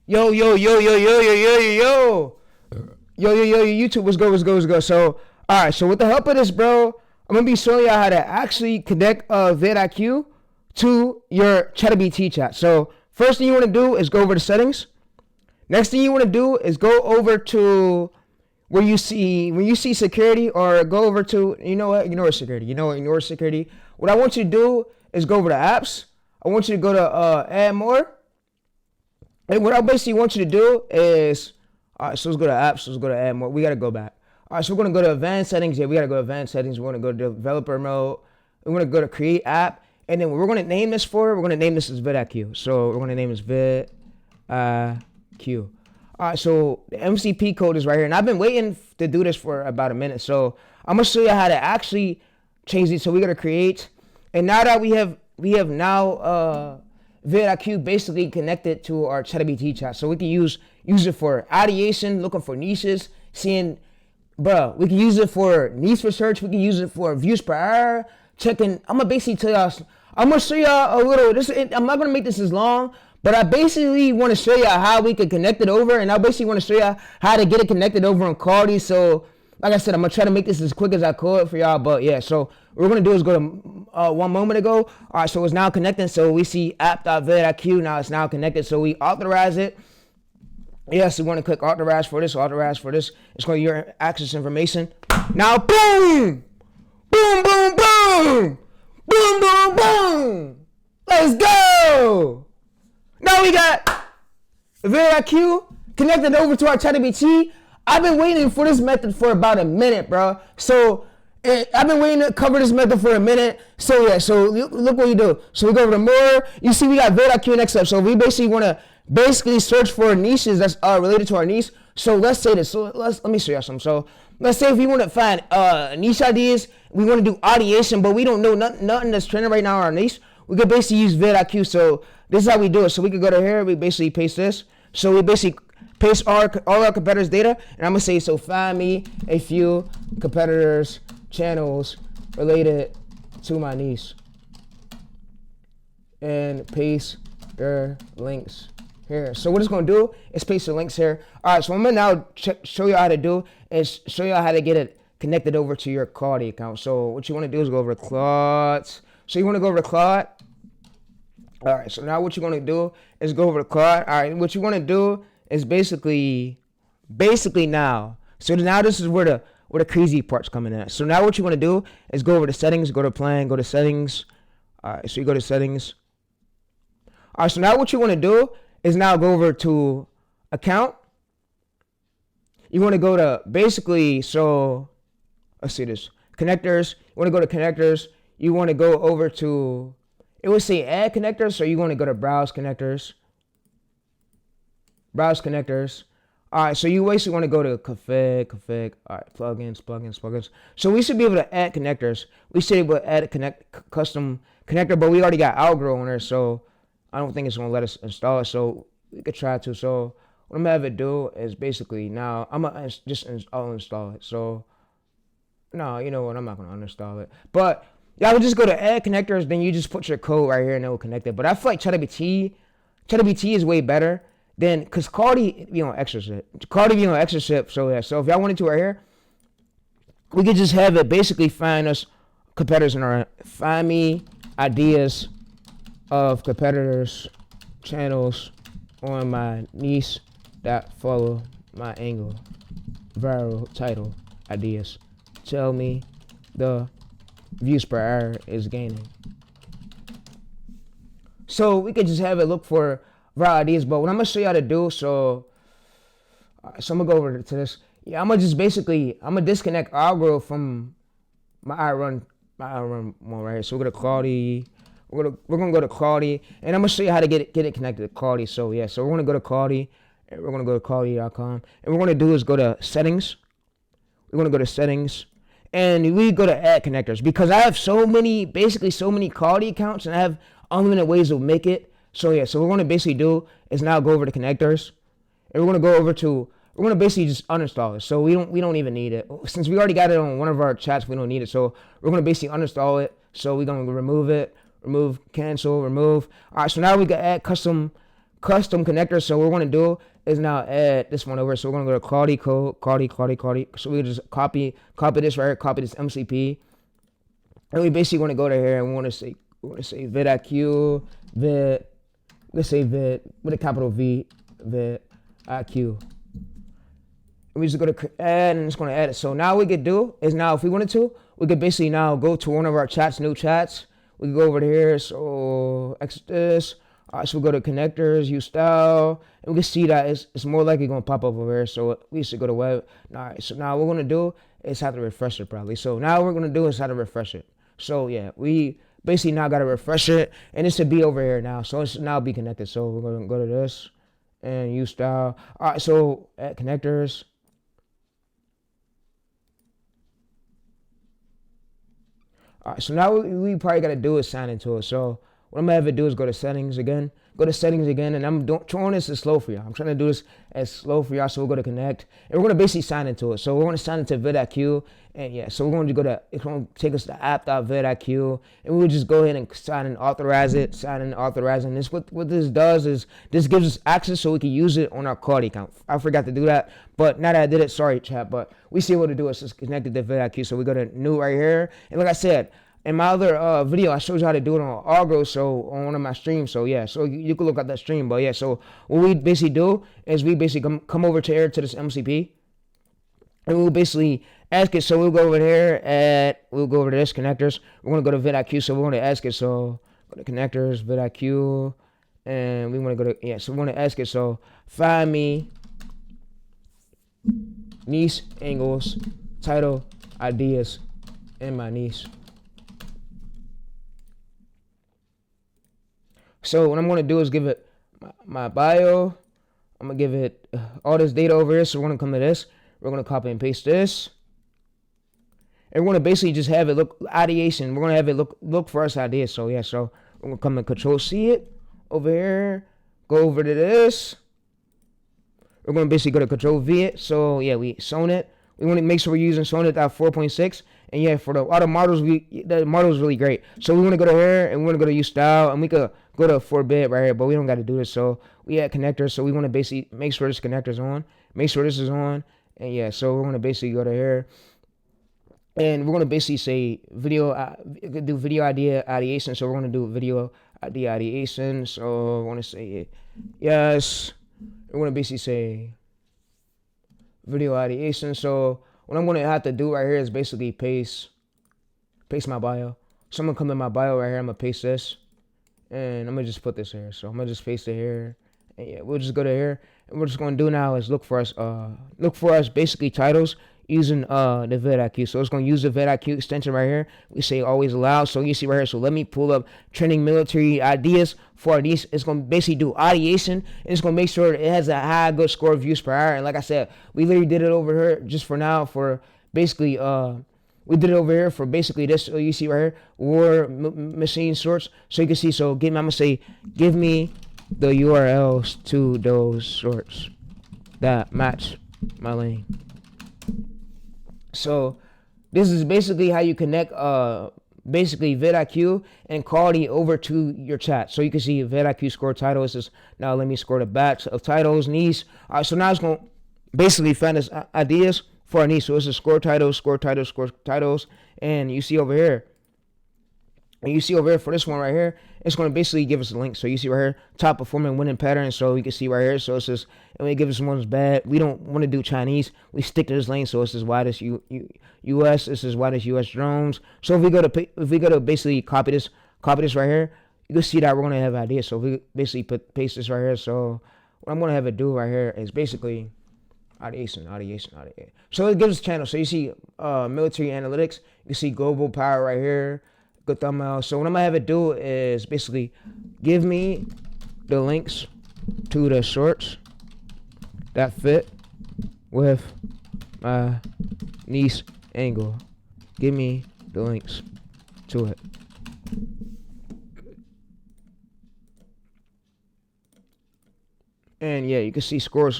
Yo, yo, yo, yo, yo, yo, yo, yo, yo. Yo, YouTube, what's good, what's good, what's good? So, alright, so with the help of this, bro, I'm gonna be showing y'all how to actually connect VidIQ to your ChatGPT chat. So, first thing you wanna do is go over to settings. Next thing you wanna do is go over to when you see security, or go over to, you know what, ignore security. Ignore security. What I want you to do is go over to apps. I want you to go to add more. And what I basically want you to do is, all right, so let's go to apps, let's go to add more. We got to go back. All right, so we're going to go to advanced settings. Yeah, we got to go to advanced settings. We're going to go to developer mode. We're going to go to create app. And then what we're going to name this for, we're going to name this as VidIQ. So we're going to name this VidIQ. All right, so the MCP code is right here. And I've been waiting to do this for about a minute. So I'm going to show you how to actually change it. So we got to create. And now that we have now VidIQ basically connected to our ChatGPT chat, so we can use it for ideation, looking for niches, seeing, bro. We can use it for niche research. We can use it for views per hour, checking. I'm gonna basically tell y'all. I'm gonna show y'all a little. I'm not gonna make this as long, but I basically want to show y'all how we can connect it over, and I basically want to show y'all how to get it connected over on Claude. So, like I said, I'm gonna try to make this as quick as I could for y'all. But yeah, so what we're gonna do is go to one moment ago. All right, so it's now connecting. So we see app.vidIQ. Now it's now connected. So we authorize it. Yes, we want to click authorize for this. Authorize for this. It's going to your access information. Now, boom, boom, boom, boom, boom, boom, boom. Let's go. Now we got VidIQ connected over to our ChatGPT. I've been waiting for this method for about a minute, bro. So I've been waiting to cover this method for a minute. So yeah, so look what you do. So we go over to more. You see we got VidIQ next up. So we basically want to search for niches that's related to our niche. So let's say this. So let me show you something. So let's say if we want to find niche ideas, we want to do ideation, but we don't know nothing that's trending right now in our niche. We could basically use VidIQ. So this is how we do it. So we could go to here. We basically paste this. So we basically paste all our competitors' data, and I'm gonna say, so find me a few competitors' channels related to my niche, and paste their links here. So what it's gonna do is paste the links here. All right, so I'm gonna now show you how to do is show you how to get it connected over to your Claude account. So what you want to do is go over to Claude. So you want to go over to Claude. All right, so now what you're gonna do is go over to Claude. All right, what you want to do is basically now. So now this is where the crazy part's coming in. So now what you want to do is go over to settings, go to plan, go to settings. All right, so you go to settings. All right, so now what you want to do is now go over to account. You want to go to basically, so let's see this, connectors. You want to go to connectors. You want to go over to, it would say add connectors, so you want to go to browse connectors. Browse connectors. All right, so you basically want to go to config. All right, plugins. So we should be able to add connectors. We should be able to add a custom connector, but we already got Algro on there, so I don't think it's gonna let us install it. So we could try to. So what I'm gonna have it do is basically now I'm gonna just uninstall it. So no, you know what? I'm not gonna uninstall it. But y'all would just go to add connectors, then you just put your code right here and it will connect it. But I feel like ChatGPT is way better. Then, cause Claude be on extra shit. So yeah. So if y'all wanted to right here, we could just have it basically find us competitors in our find me ideas of competitors channels on my niche that follow my angle. Viral title ideas. Tell me the views per hour is gaining. So we could just have it look for viral ideas, but what I'm gonna show you how to do, so I'm gonna go over to this. Yeah, I'm gonna disconnect Algro from my iRun one right here. So we're gonna Claude. We're gonna go to Claude, and I'm gonna show you how to get it connected to Claude. So yeah, so we're gonna go to Claude, and we're gonna go to Claude.com, and what we're gonna do is go to settings. We're gonna go to settings, and we go to add connectors, because I have so many Claude accounts, and I have unlimited ways to make it. So yeah, so what we're gonna basically do is now go over to connectors, and we're gonna basically just uninstall it. So we don't even need it, since we already got it on one of our chats. We don't need it, so we're gonna basically uninstall it. So we're gonna remove it, cancel, remove. All right, so now we can add custom custom connector. So what we're going to do is now add this one over. So we're going to go to Claude code, Claude. So we just copy this right here, copy this MCP. And we basically want to go to here and we want to say VidIQ, let's say vid with a capital V, VidIQ. And we just go to add and it's going to add it. So now what we could do is now if we wanted to, we could basically now go to one of our chats, new chats. We can go over here. So exit this. All right, so we go to connectors, use style, and we can see that it's more likely going to pop up over here. So we should go to web. All right, so now what we're going to do is have to refresh it probably. So now what we're going to do is have to refresh it. So yeah, we basically now got to refresh it, and it should be over here now. So it should now be connected. So we're going to go to this and use style. All right, so at connectors. All right, so now what we probably got to do is sign into it. So what I'm going to have to do is go to settings again. And I'm trying this as slow for y'all. I'm trying to do this as slow for y'all. So we'll go to connect. And we're going to basically sign into it. So we're going to sign into VidIQ. And yeah, so we're going to go to, it's going to take us to app.vidIQ. And we'll just go ahead and sign and authorize it. And this, what this does is, this gives us access so we can use it on our Claude account. I forgot to do that. But now that I did it, sorry chat. But we see what to do. It's just connected to VidIQ. So we go to new right here. And like I said, in my other video, I showed you how to do it on Argo, so on one of my streams. So yeah, so you can look at that stream. But yeah, so what we basically do is we basically come over to here to this MCP, and we'll basically ask it. So we'll go over here we'll go over to this connectors. We're gonna go to VidIQ, so we're gonna ask it. So go to connectors, VidIQ, and we want to go to So we want to ask it. So find me niche angles, title, ideas, and my niche. So what I'm going to do is give it my bio. I'm going to give it all this data over here. So we're going to come to this. We're going to copy and paste this. And we're going to basically just have it look ideation. We're going to have it look for us ideas. So yeah, so we're going to come and control C it over here. Go over to this. We're going to basically go to control V it. So yeah, we sewn it. We want to make sure we're using Sonnet 4.6. And yeah, for all the models, the model is really great. So we want to go to here and we want to go to use style, and we could go to 4-bit right here, but we don't got to do this. So we add connectors. So we want to basically make sure this connector's on, make sure this is on, and yeah. So we're going to basically go to here, and we're going to basically say video. Do video idea ideation. So we're going to do video idea ideation. So I want to say yes. We're going to basically say video ideation. So what I'm going to have to do right here is basically paste my bio. So I'm going to come in my bio right here. I'm going to paste this. And I'm going to just put this here. So I'm going to just paste it here. And yeah, we'll just go to here. And what we're just going to do now is look for us basically titles using the VidIQ. So it's going to use the VidIQ extension right here. We say always allow. So you see right here. So let me pull up trending military ideas for these. It's going to basically do ideation. And it's going to make sure it has a high good score of views per hour. And like I said, we literally did it over here just for now for basically we did it over here for basically this. So you see right here, war machine sorts. So you can see. So I'm gonna say, give me the URLs to those sorts that match my lane. So this is basically how you connect basically VidIQ and Claude over to your chat. So you can see VidIQ score title. It says now let me score the batch of titles niche. All right, so now it's gonna basically find us ideas for our niche. So it's a score titles, and you see over here. And you see over here for this one right here, it's going to basically give us a link. So you see right here, top performing winning pattern. So you can see right here. So it says, and we give us one's bad. We don't want to do Chinese. We stick to this lane. So it says why this US. This is why this US drones. So if we go to basically copy this right here, you can see that we're going to have ideas. So if we basically paste this right here. So what I'm going to have it do right here is basically ideation. So it gives us channel. So you see military analytics. You see global power right here. Good thumbnail. So what I'm gonna have it do is basically give me the links to the shorts that fit with my niche angle. Give me the links to it. And yeah, you can see score.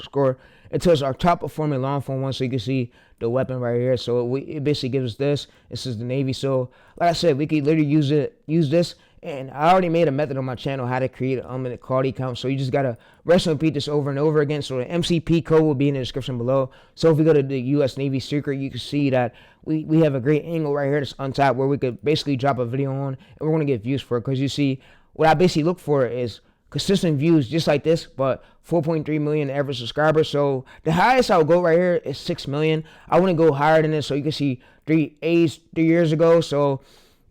It tells our top performing long form one, so you can see the weapon right here. So it basically gives us this. This is the Navy. So like I said, we could literally use this And I already made a method on my channel how to create an unlimited Claude account. So you just gotta rest and repeat this over and over again. So the MCP code will be in the description below. So if we go to the U.S. Navy secret, you can see that we have a great angle right here that's untapped where we could basically drop a video on and we're gonna get views for it. Because you see, what I basically look for is consistent views just like this, but 4.3 million average subscribers. So the highest I'll go right here is 6 million. I want to go higher than this. So you can see 3 years ago. So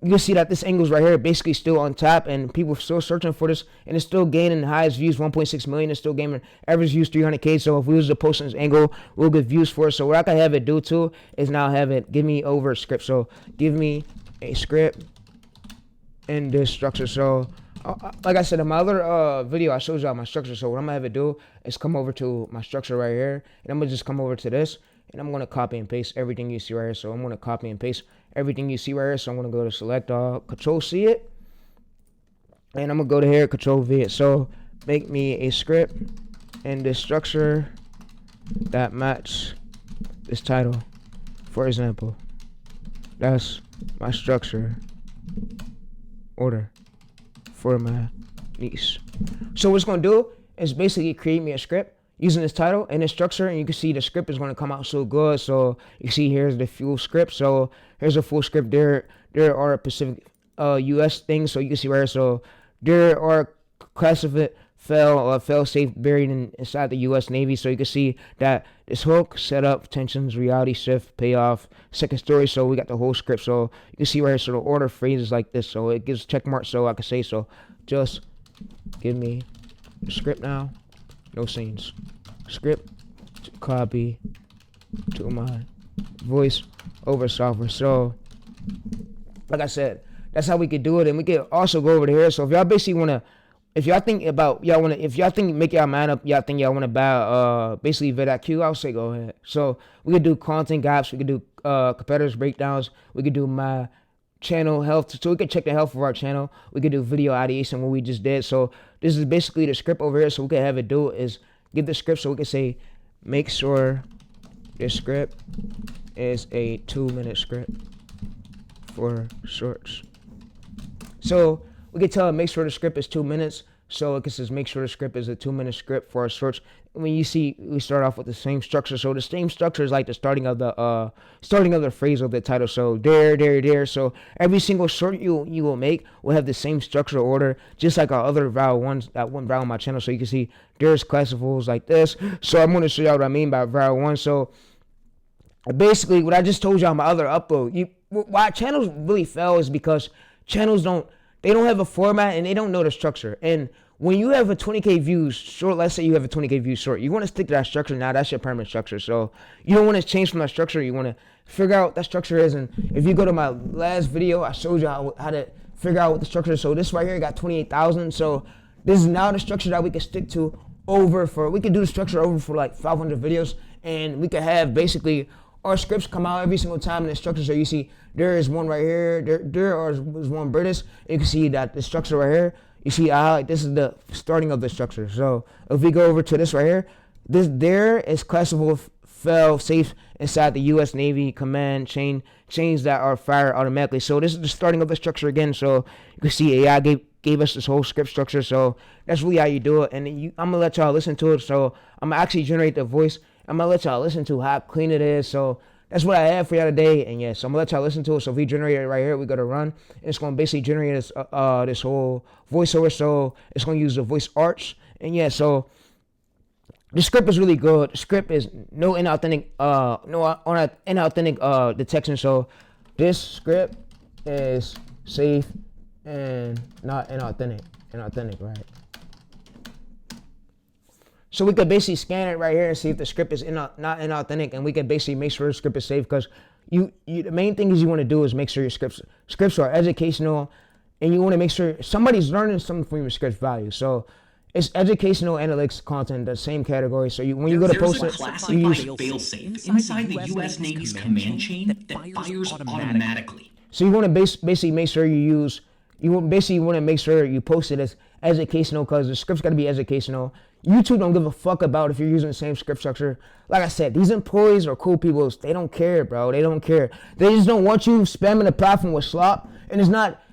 you can see that this angle's right here basically still on top and people are still searching for this and it's still gaining the highest views, 1.6 million. It's still gaining average views 300K. So if we was to post on this angle, we'll get views for it. So what I can have it do too is now have it give me over a script. So give me a script in this structure. So like I said in my other video, I showed y'all my structure. So what I'm gonna have it do is come over to my structure right here, and I'm gonna just come over to this, and I'm gonna copy and paste everything you see right here. So I'm gonna copy and paste everything you see right here. So I'm gonna go to select all, Control C it, and I'm gonna go to here, Control V it. So make me a script in this structure that match this title. For example, that's my structure order for my niece. So what it's gonna do is basically create me a script using this title and this structure, and you can see the script is gonna come out so good. So you see here's the full script. So here's a full script. There are Pacific US things. So you can see right here. So there are classified fail safe buried inside the US Navy. So you can see that this hook, setup, tensions, reality shift, payoff, second story. So we got the whole script. So you can see right here. So the order phrases like this. So it gives check marks. So I can say, so just give me the script now. No scenes. Script to copy to my voice over software. So like I said, that's how we could do it. And we could also go over here. So if y'all basically want to, if y'all think make y'all mind up, y'all think y'all want to buy basically VidIQ, I'll say go ahead. So we could do content gaps, we could do competitors breakdowns, we could do my channel health, so we could check the health of our channel, we could do video ideation, what we just did. So this is basically the script over here. So we could have it do is give the script, so we could say make sure this script is a 2-minute script for shorts. So we can tell it make sure the script is 2 minutes. So it says make sure the script is a 2-minute script for our search. When you see, we start off with the same structure. So the same structure is like the starting of the phrase of the title. So there. So every single short you will make will have the same structure order, just like our other viral ones that went viral on my channel. So you can see there's classifieds like this. So I'm going to show y'all what I mean by viral one. So basically what I just told y'all on my other upload, why channels really fail is because channels don't have a format and they don't know the structure. And when you have a 20K views short, let's say you have a 20K views short, you want to stick to that structure. Now that's your permanent structure. So you don't want to change from that structure. You want to figure out what that structure is. And if you go to my last video, I showed you how to figure out what the structure is. So this right here got 28,000. So this is now the structure that we can stick to we could do the structure over for like 500 videos. And we could have basically our scripts come out every single time in the structure. So you see there is one right here, there is one British. You can see that the structure right here, you see this is the starting of the structure. So if we go over to this right here, there is classified fail safe inside the US Navy command chains that are fired automatically. So this is the starting of the structure again. So you can see AI gave us this whole script structure. So that's really how you do it. And I'm gonna let y'all listen to it. So I'm gonna actually generate the voice. I'm gonna let y'all listen to how clean it is. So that's what I have for y'all today. And yeah, so I'm gonna let y'all listen to it. So if we generate it right here, we go to run. And it's gonna basically generate this whole voiceover. So it's gonna use the voice arch. And yeah, so the script is really good. The script is no inauthentic detection. So this script is safe and not inauthentic, right? So we could basically scan it right here and see if the script is not inauthentic, and we could basically make sure the script is safe, because the main thing is you want to do is make sure your scripts are educational, and you want to make sure somebody's learning something from your script value. So it's educational analytics content, the same category. So when you go to post it, you use failsafe inside the U.S. Navy's command chain that fires automatically. So you want to basically make sure you want to make sure you post it as educational, because the script's got to be educational. YouTube don't give a fuck about if you're using the same script structure. Like I said, these employees are cool people. They don't care, bro. They don't care. They just don't want you spamming the platform with slop. And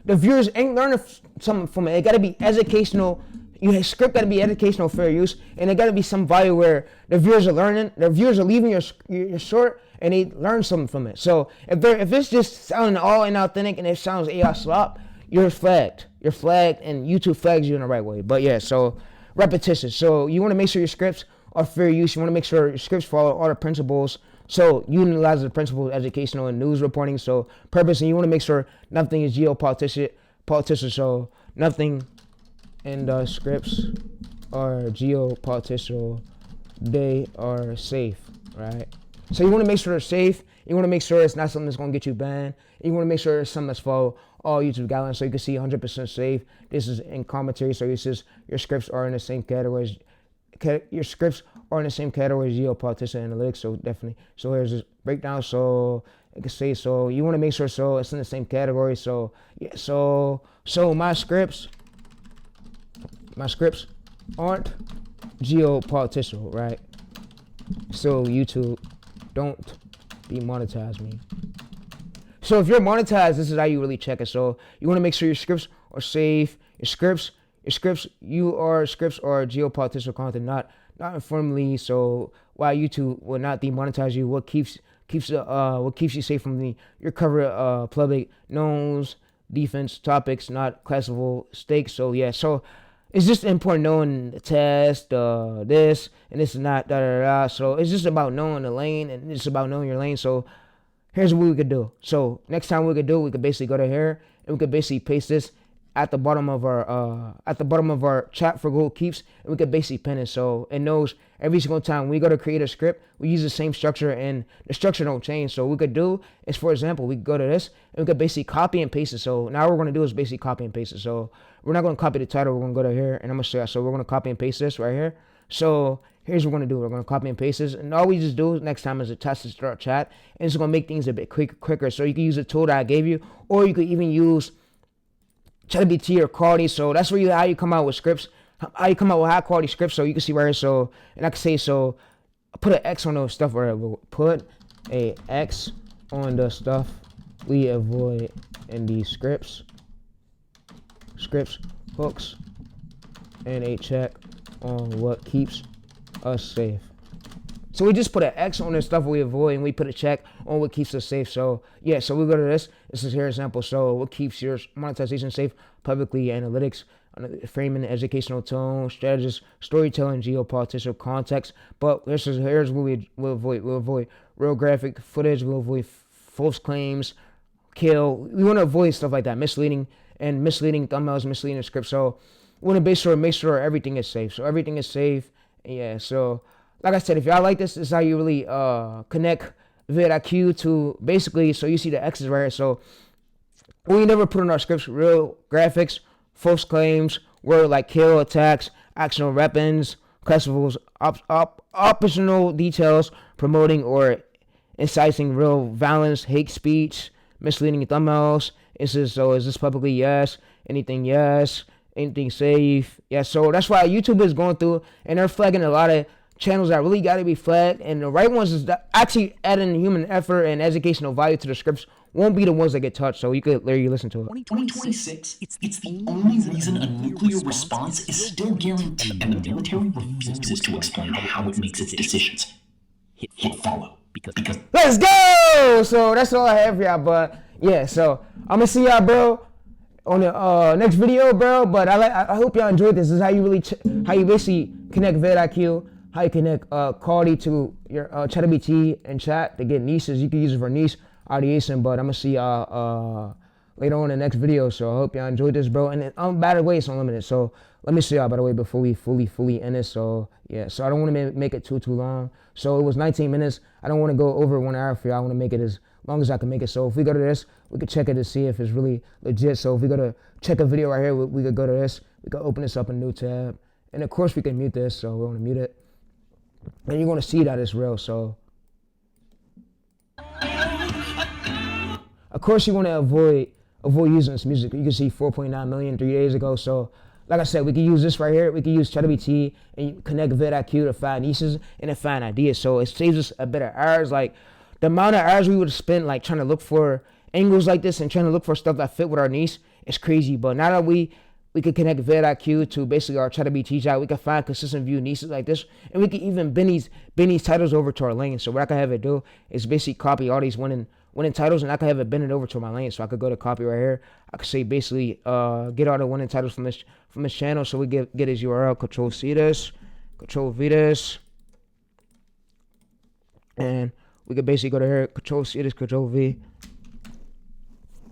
they're the viewers ain't learning something from it. It gotta be educational. Your script gotta be educational, fair use, and it gotta be some value where the viewers are learning. The viewers are leaving your short and they learn something from it. So if it's just sounding all inauthentic and it sounds AI slop, you're flagged. You're flagged, and YouTube flags you in the right way. But yeah, so repetition. So you want to make sure your scripts are fair use. You want to make sure your scripts follow all the principles. So you utilize the principles of educational and news reporting. So purpose, and you want to make sure nothing is geopolitician. So nothing in the scripts are geopolitical. They are safe, right? So you want to make sure they're safe. You want to make sure it's not something that's going to get you banned. You want to make sure it's something that's follow all YouTube guidelines, so you can see 100% safe. This is in commentary, so it says your scripts are in the same categories. Your scripts are in the same category as geopolitical analytics, so definitely. So here's this breakdown. So it can say, so you want to make sure so it's in the same category. So yeah, so my scripts aren't geopolitical, right? So YouTube, don't demonetize me. So if you're monetized, this is how you really check it. So you want to make sure your scripts are safe. Your scripts are geopolitical content, not informally. So while YouTube will not demonetize you, what keeps you safe from your cover public knowns, defense topics, not classifiable stakes. So yeah, so it's just important knowing the test, this and this is not da da da. So it's just about knowing the lane, and it's about knowing your lane. So here's what we could do. So next time we could basically go to here, and we could basically paste this at the bottom of our chat for Google Keeps, and we could basically pin it. So it knows every single time we go to create a script, we use the same structure, and the structure don't change. So what we could do is, for example, we could go to this, and we could basically copy and paste it. So now what we're gonna do is basically copy and paste it. So we're not gonna copy the title. We're gonna go to here, and I'm gonna show you. So we're gonna copy and paste this right here. So here's what we're gonna do. We're gonna copy and paste this, and all we just do next time is attach this to our chat, and it's gonna make things a bit quicker. So you can use the tool that I gave you, or you could even use ChatGPT or quality. So that's where how you come out with scripts, how you come out with high quality scripts. So you can see right here. So, and I can say, so put an X on those stuff, or put a X on the stuff we avoid in these scripts, hooks, and a check on what keeps us safe. So we just put an X on the stuff we avoid, and we put a check on what keeps us safe. So yeah, so we go to this. This is here example. So what keeps your monetization safe? Publicly analytics, framing, educational tone, strategist, storytelling, geopolitical context. But here's what we'll avoid. We'll avoid real graphic footage. We'll avoid false claims, kill. We want to avoid stuff like that, misleading thumbnails, misleading scripts. So we want to make sure everything is safe. So everything is safe. Yeah. So like I said, if y'all like this is how you really connect VidIQ to basically. So you see the X's right here. So we never put in our scripts real graphics, false claims, word like kill, attacks, actionable weapons, classificables, optional details, promoting or inciting real violence, hate speech, misleading thumbnails. Is this publicly? Yes. Anything? Yes. Anything safe? Yes. So that's why YouTube is going through, and they're flagging a lot of channels that really got to be flagged, and the right ones is that actually adding human effort and educational value to the scripts won't be the ones that get touched. So you could literally listen to it. 2026, it's the only reason a nuclear response is still guaranteed, and the military refuses to explain how it makes its decisions. Hit follow, because let's go! So that's all I have for y'all, but yeah, so I'm gonna see y'all, bro, on the next video, bro. But I hope y'all enjoyed this. This is how you really how you basically connect VidIQ, how you connect quality to your ChatGPT and chat to get niches. You can use it for niche ideation, but I'm gonna see y'all later on in the next video. So I hope y'all enjoyed this, bro. And by the way, it's unlimited. So let me see y'all, by the way, before we fully end this. So yeah, so I don't want to make it too long. So it was 19 minutes. I don't want to go over 1 hour for y'all. I want to make it as long as I can make it. So if we go to this, we could check it to see if it's really legit. So if we go to check a video right here, we could go to this. We could open this up in a new tab, and of course we can mute this. So we want to mute it, and you're going to see that it's real. So of course you want to avoid using this music. You can see 4.9 million 3 days ago. So like I said, we can use this right here. We can use ChatGPT and connect VidIQ to find niches and to find ideas. So it saves us a bit of hours. Like the amount of hours we would have spent like trying to look for angles like this and trying to look for stuff that fit with our niche it's crazy. But now that we could connect VidIQ to basically our ChatGPT chat, we can find consistent view niches like this, and we can even bend these titles over to our lane. So what I can have it do is basically copy all these winning titles, and I can have it bend it over to my lane. So I could go to copy right here. I could say basically get all the winning titles from this channel. So we get his URL, Control C this, Control V this, and we could basically go to here, Control C this, Control V,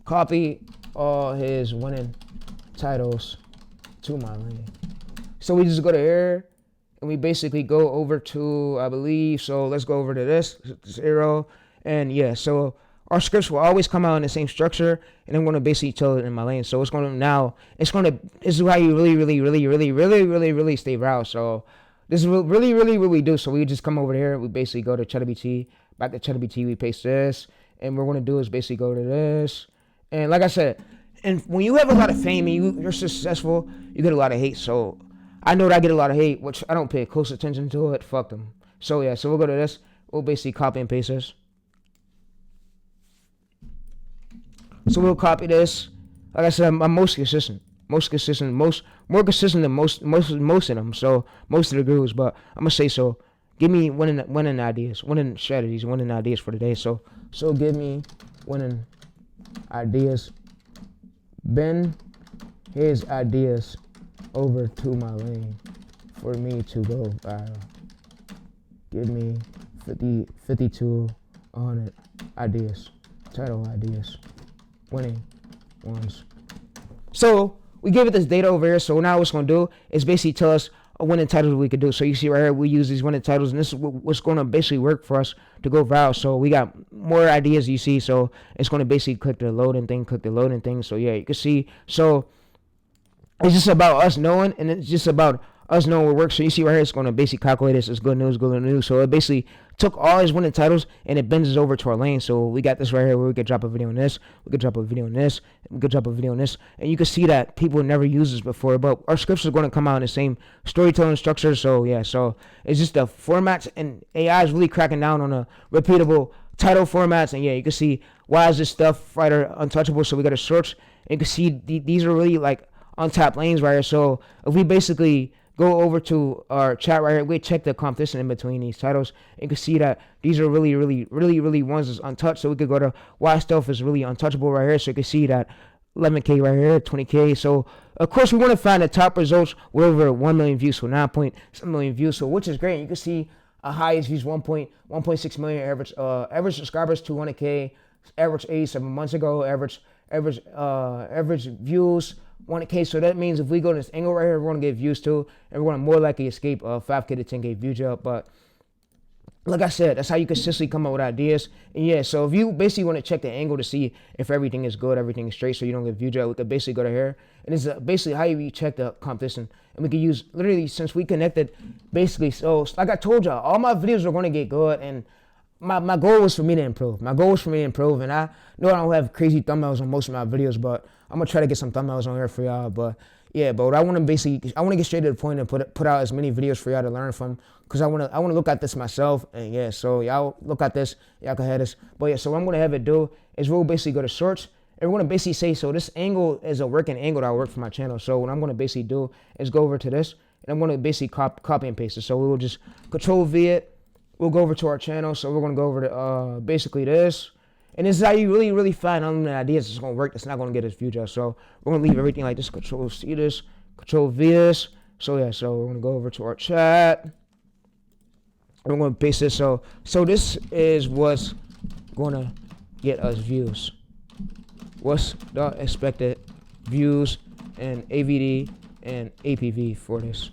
copy all his winning titles to my lane. So we just go to here and we basically go over to, I believe, so let's go over to this arrow, and yeah, so our scripts will always come out in the same structure, and I'm going to basically tell it in my lane. So this is how you really stay viral. So this is really what we do. So we just come over here, we basically go to ChatGPT, back to ChatGPT, we paste this, and what we're going to do is basically go to this, and like I said, and when you have a lot of fame and you're successful, you get a lot of hate. So I know that I get a lot of hate, which I don't pay close attention to it. Fuck them. So yeah, so we'll go to this. We'll basically copy and paste this. So we'll copy this. Like I said, I'm most consistent, more consistent than most of them. So most of the gurus, but I'm gonna say so. Give me winning ideas, winning strategies, winning ideas for the day. So give me winning ideas. Bend his ideas over to my lane for me to go viral. Give me 5200 ideas, title ideas, winning ones. So we give it this data over here. So now what it's going to do is basically tell us a winning title we could do. So you see right here, we use these winning titles, and this is what's going to basically work for us to go viral. So we got more ideas, you see. So it's going to basically click the loading thing. So yeah, you can see. So it's just about us knowing, and it's just about us knowing what works. So you see right here, it's going to basically calculate this as good news. So it basically took all his winning titles and it bends us over to our lane. So we got this right here where we could drop a video on this, we could drop a video on this, we could drop a video on this, and you can see that people never used this before, but our scripts are going to come out in the same storytelling structure. So yeah, so it's just the formats, and AI is really cracking down on the repeatable title formats. And yeah, you can see why is this stuff writer untouchable. So we got to search, and you can see these are really like untapped lanes right here. So if we basically go over to our chat right here, we check the competition in between these titles, and you can see that these are really ones that's untouched. So we could go to why stuff is really untouchable right here. So you can see that 11K right here, 20K. So of course we want to find the top results with over 1 million views, so 9.7 million views. So which is great. You can see highest views 1.6 million, average subscribers 200K, average 87 months ago, average views 1K. So that means if we go to this angle right here, we're going to get views too, and we're going to more likely escape 5K to 10K view jump. But like I said, that's how you consistently come up with ideas. And yeah, so if you basically want to check the angle to see if everything is good, everything is straight, so you don't get view jump, we could basically go to here, and this is basically how you check the competition. And we can use literally, since we connected, basically. So like I told y'all, all my videos are going to get good, and my goal was for me to improve. And I know I don't have crazy thumbnails on most of my videos, but I'm gonna try to get some thumbnails on here for y'all. But yeah, but I want to get straight to the point and put out as many videos for y'all to learn from, because I want to look at this myself. And yeah, so y'all look at this, y'all can have this. But yeah, so what I'm gonna have it do is we'll basically go to search, and we're gonna basically say, so this angle is a working angle that will work for my channel. So what I'm gonna basically do is go over to this, and I'm gonna basically copy and paste it. So we will just Control V it. We'll go over to our channel. So we're going to go over to basically this. And this is how you really find unlimited ideas. It's going to work. It's not going to get us view jump. So we're going to leave everything like this. Control C this, Control V this. So yeah, so we're going to go over to our chat. We're going to paste this. So this is what's going to get us views. What's the expected views and AVD and APV for this?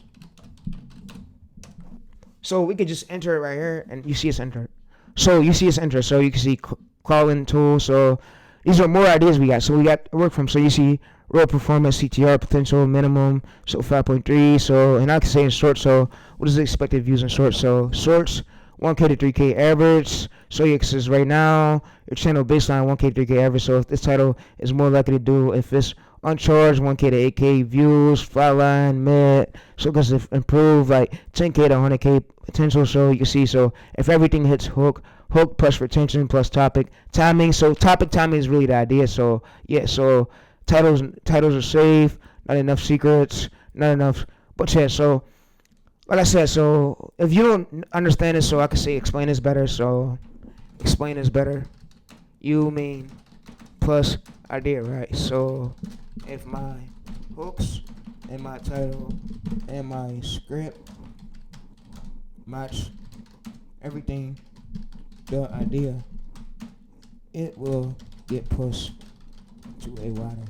So we could just enter it right here, and you see it's entered. So you can see calling tool. So these are more ideas we got. So we got to work from. So you see real performance, CTR potential minimum. So 5.3. So, and I can say in short. So what is the expected views in short? So shorts 1K to 3K average. So it says right now your channel baseline 1K to 3K average. So if this title is more likely to do if it's uncharged 1K to 8K views, flatline, mid. So because if improve like 10K to 100K potential. So you can see, so if everything hits hook plus retention plus topic timing. So topic timing is really the idea. So yeah, so Titles are safe. Not enough secrets. Not enough. But yeah, so like I said, so if you don't understand it, so I can say explain this better. So explain this better. You mean plus idea, right? So if my hooks and my title and my script match everything, the idea, it will get pushed to a ladder,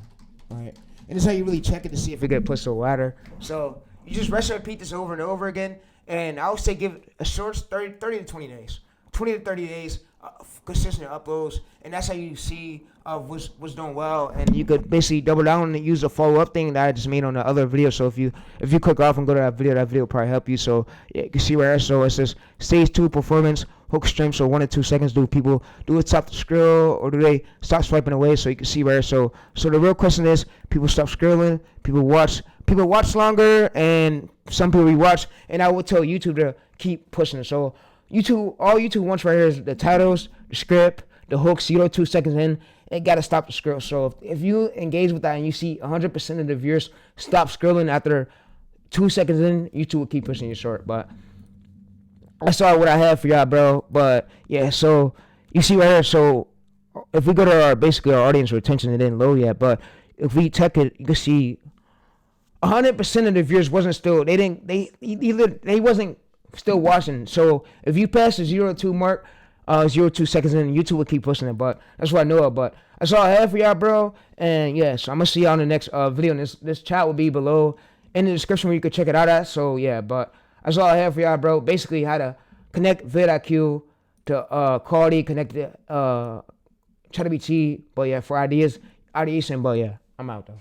right? And this is how you really check it to see if it get pushed to a ladder. So you just rest and repeat this over and over again. And I would say give a short 30 to 20 days. 20 to 30 days, consistent uploads. And that's how you see what's doing well. And you could basically double down and use the follow-up thing that I just made on the other video. So if you click off and go to that video will probably help you. So yeah, you can see where so it says stage 2 performance, hook stream. So 1 to 2 seconds. Do people do it stop the scroll or do they stop swiping away? So you can see where so the real question is, people stop scrolling, people watch longer, and some people rewatch. And I would tell YouTube to keep pushing it. So all YouTube wants right here is the titles, the script, the hooks. 0 to 2 seconds in, it got to stop the scroll. So if you engage with that and you see 100% of the viewers stop scrolling after 2 seconds in, YouTube will keep pushing you short. But that's all what I have for y'all, bro. But yeah, so you see right here. So if we go to our audience retention, it didn't load yet. But if we check it, you can see 100% of the viewers wasn't still. They wasn't still watching. So if you pass the 0 to 2 mark, 0 to 2 seconds in, YouTube will keep pushing it. But that's what I know of. But that's all I have for y'all, bro. And yeah, so I'm gonna see y'all in the next video. And this chat will be below in the description where you can check it out at. So yeah, but that's all I have for y'all, bro. Basically, how to connect VidIQ to Claude, connect to ChatGPT. But yeah, for ideation. But yeah, I'm out though.